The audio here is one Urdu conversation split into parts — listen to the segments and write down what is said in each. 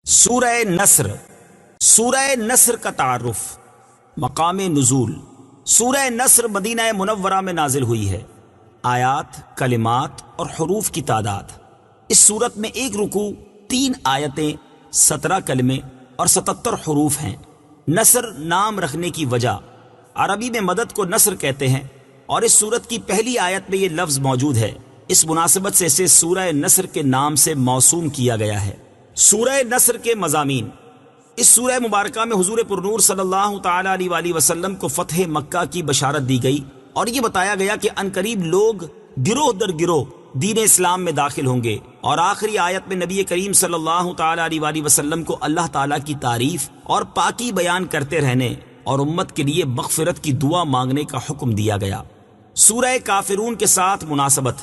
سورہ نصر. سورہ نصر کا تعارف. مقام نزول. سورہ نصر مدینہ منورہ میں نازل ہوئی ہے. آیات، کلمات اور حروف کی تعداد. اس صورت میں ایک رکوع، 3 آیتیں، 17 کلمے اور 77 حروف ہیں. نصر نام رکھنے کی وجہ، عربی میں مدد کو نصر کہتے ہیں اور اس صورت کی پہلی آیت میں یہ لفظ موجود ہے. اس مناسبت سے اسے سورہ نصر کے نام سے موسوم کیا گیا ہے. سورہ نصر کے مضامین. اس سورہ مبارکہ میں حضور پرنور صلی اللہ تعالی علیہ وآلہ وسلم کو فتح مکہ کی بشارت دی گئی اور یہ بتایا گیا کہ عنقریب لوگ گروہ در گروہ دین اسلام میں داخل ہوں گے. اور آخری آیت میں نبی کریم صلی اللہ تعالی علیہ وآلہ وسلم کو اللہ تعالیٰ کی تعریف اور پاکی بیان کرتے رہنے اور امت کے لیے مغفرت کی دعا مانگنے کا حکم دیا گیا. سورہ کافرون کے ساتھ مناسبت.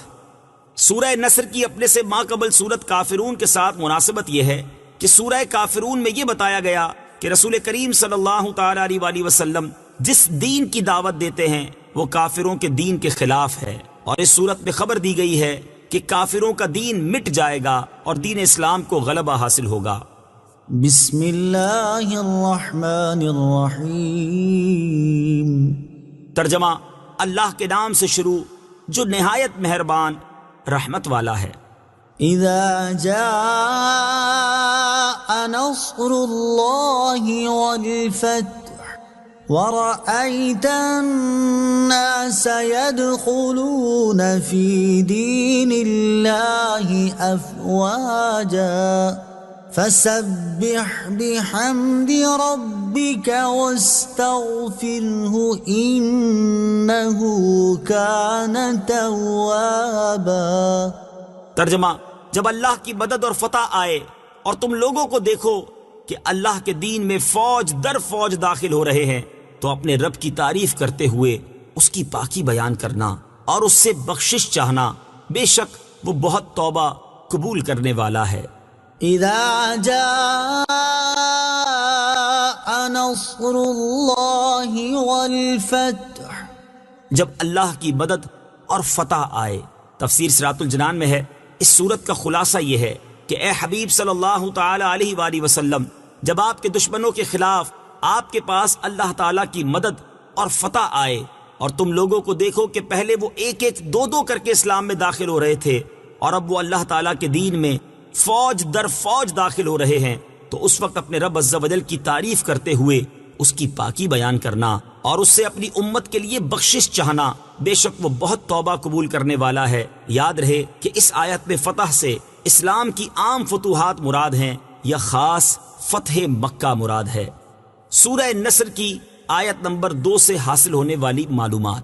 سورہ نصر کی اپنے سے ماقبل سورت کافرون کے ساتھ مناسبت یہ ہے کہ سورہ کافرون میں یہ بتایا گیا کہ رسول کریم صلی اللہ تعالی علیہ وآلہ وسلم جس دین کی دعوت دیتے ہیں وہ کافروں کے دین کے خلاف ہے، اور اس صورت میں خبر دی گئی ہے کہ کافروں کا دین مٹ جائے گا اور دین اسلام کو غلبہ حاصل ہوگا. بسم اللہ الرحمن الرحیم. ترجمہ: اللہ کے نام سے شروع جو نہایت مہربان رحمت والا ہے. اذا جاء نصر اللہ والفتح ورأيت الناس يدخلون في دين الله أفواجا فسبح بحمد ربك واستغفره إنه كان توابا. ترجمہ: جب اللہ کی مدد اور فتح آئے اور تم لوگوں کو دیکھو کہ اللہ کے دین میں فوج در فوج داخل ہو رہے ہیں تو اپنے رب کی تعریف کرتے ہوئے اس کی پاکی بیان کرنا اور اس سے بخشش چاہنا، بے شک وہ بہت توبہ قبول کرنے والا ہے. اذا جاء نصر اللہ والفتح. جب اللہ کی مدد اور فتح آئے. تفسیر صراط الجنان میں ہے اس صورت کا خلاصہ یہ ہے کہ اے حبیب صلی اللہ تعالی علیہ وآلہ وسلم، جب آپ کے دشمنوں کے خلاف آپ کے پاس اللہ تعالیٰ کی مدد اور فتح آئے اور تم لوگوں کو دیکھو کہ پہلے وہ ایک ایک دو دو کر کے اسلام میں داخل ہو رہے تھے اور اب وہ اللہ تعالیٰ کے دین میں فوج در فوج داخل ہو رہے ہیں، تو اس وقت اپنے رب عز و جل کی تعریف کرتے ہوئے اس کی پاکی بیان کرنا اور اس سے اپنی امت کے لیے بخشش چاہنا، بے شک وہ بہت توبہ قبول کرنے والا ہے. یاد رہے کہ اس آیت میں فتح سے اسلام کی عام فتوحات مراد ہیں یا خاص فتح مکہ مراد ہے. سورہ نصر کی آیت نمبر 2 سے حاصل ہونے والی معلومات.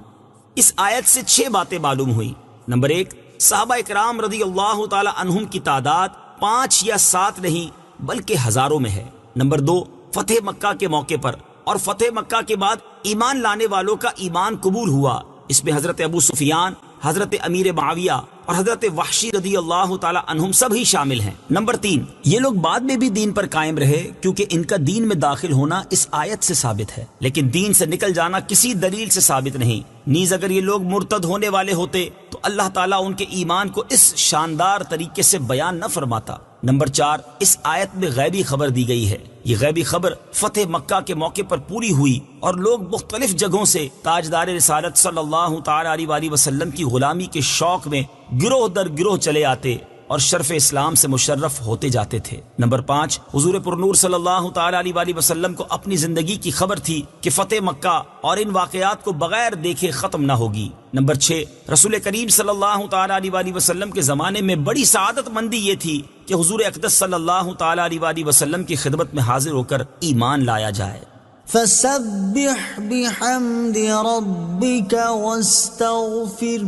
اس آیت سے 6 باتیں معلوم ہوئی. نمبر 1، صحابہ اکرام رضی اللہ تعالی عنہم کی تعداد 5 یا 7 نہیں بلکہ ہزاروں میں ہے. نمبر 2، فتح مکہ کے موقع پر اور فتح مکہ کے بعد ایمان لانے والوں کا ایمان قبول ہوا. اس میں حضرت ابو سفیان، حضرت امیر معاویہ اور حضرت وحشی رضی اللہ تعالی عنہم سب ہی شامل ہیں. نمبر 3، یہ لوگ بعد میں بھی دین پر قائم رہے کیونکہ ان کا دین میں داخل ہونا اس آیت سے ثابت ہے، لیکن دین سے نکل جانا کسی دلیل سے ثابت نہیں. نیز اگر یہ لوگ مرتد ہونے والے ہوتے تو اللہ تعالیٰ ان کے ایمان کو اس شاندار طریقے سے بیان نہ فرماتا. نمبر 4، اس آیت میں غیبی خبر دی گئی ہے. یہ غیبی خبر فتح مکہ کے موقع پر پوری ہوئی اور لوگ مختلف جگہوں سے تاجدار رسالت صلی اللہ تعالی علیہ وآلہ وسلم کی غلامی کے شوق میں گروہ در گروہ چلے آتے اور شرف اسلام سے مشرف ہوتے جاتے تھے. نمبر 5، حضور پرنور صلی اللہ تعالی علیہ وآلہ وسلم کو اپنی زندگی کی خبر تھی کہ فتح مکہ اور ان واقعات کو بغیر دیکھے ختم نہ ہوگی. نمبر 6، رسول کریم صلی اللہ تعالی علیہ وآلہ وسلم کے زمانے میں بڑی سعادت مندی یہ تھی کہ حضور اقدس صلی اللہ تعالی علیہ وآلہ وسلم کی خدمت میں حاضر ہو کر ایمان لایا جائے. فسبح بحمد ربک واستغفر.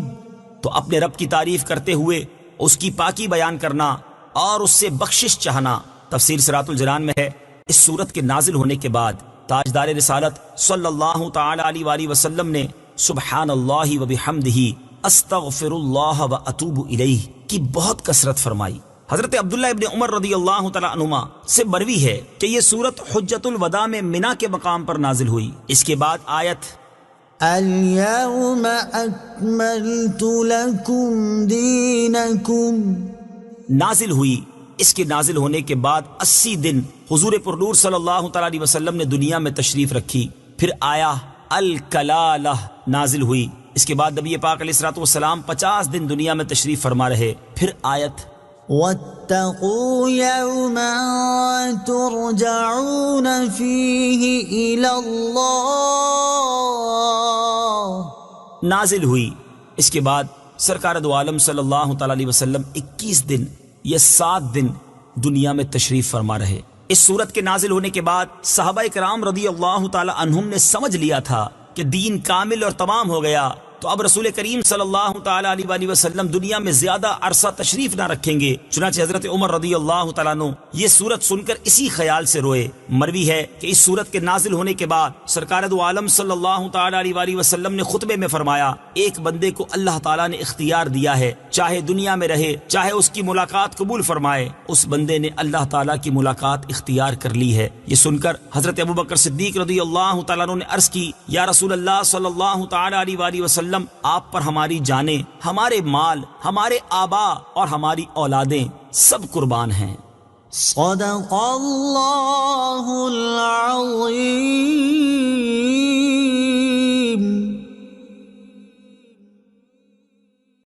تو اپنے رب کی تعریف کرتے ہوئے اس کی پاکی بیان کرنا اور اس سے بخشش چاہنا. تفسیر صراط الجنان میں ہے اس صورت کے نازل ہونے کے بعد تاجدار رسالت صلی اللہ تعالی علیہ وآلہ وسلم نے سبحان اللہ و بحمدہ استغفر اللہ و اتوب الیہ کی بہت کثرت فرمائی. حضرت عبداللہ ابن عمر رضی اللہ تعالی عنہما سے مروی ہے کہ یہ سورت حجۃ الوداع میں منا کے مقام پر نازل ہوئی. اس کے بعد آیت اليوم اکملت لکم دینکم نازل ہوئی. اس کے نازل ہونے کے بعد 80 دن حضور پر نور صلی اللہ تعالی علیہ وسلم نے دنیا میں تشریف رکھی. پھر آیا الکلالہ نازل ہوئی. اس کے بعد نبی پاک علیہ الصلوۃ والسلام 50 دن دنیا میں تشریف فرما رہے. پھر آیت واتقوا يوما ترجعون فيه إلى الله نازل ہوئی. اس کے بعد سرکار دو عالم صلی اللہ تعالی علیہ وسلم 21 دن یا 7 دن دنیا میں تشریف فرما رہے. اس صورت کے نازل ہونے کے بعد صحابہ کرام رضی اللہ تعالی عنہم نے سمجھ لیا تھا کہ دین کامل اور تمام ہو گیا، تو اب رسول کریم صلی اللہ تعالی علیہ وآلہ وسلم دنیا میں زیادہ عرصہ تشریف نہ رکھیں گے. چنانچہ حضرت عمر رضی اللہ تعالیٰ عنہ یہ صورت سن کر اسی خیال سے روئے. مروی ہے کہ اس صورت کے نازل ہونے کے بعد سرکار دو عالم صلی اللہ تعالی علیہ وآلہ وسلم نے خطبے میں فرمایا، ایک بندے کو اللہ تعالیٰ نے اختیار دیا ہے، چاہے دنیا میں رہے چاہے اس کی ملاقات قبول فرمائے. اس بندے نے اللہ تعالیٰ کی ملاقات اختیار کر لی ہے. یہ سن کر حضرت ابوبکر صدیق رضی اللہ تعالیٰ عنہ نے عرض کی، یا رسول اللہ صلی اللہ تعالی علیہ وآلہ وسلم، آپ پر ہماری جانیں، ہمارے مال، ہمارے آبا اور ہماری اولادیں سب قربان ہیں. صدق اللہ العظیم.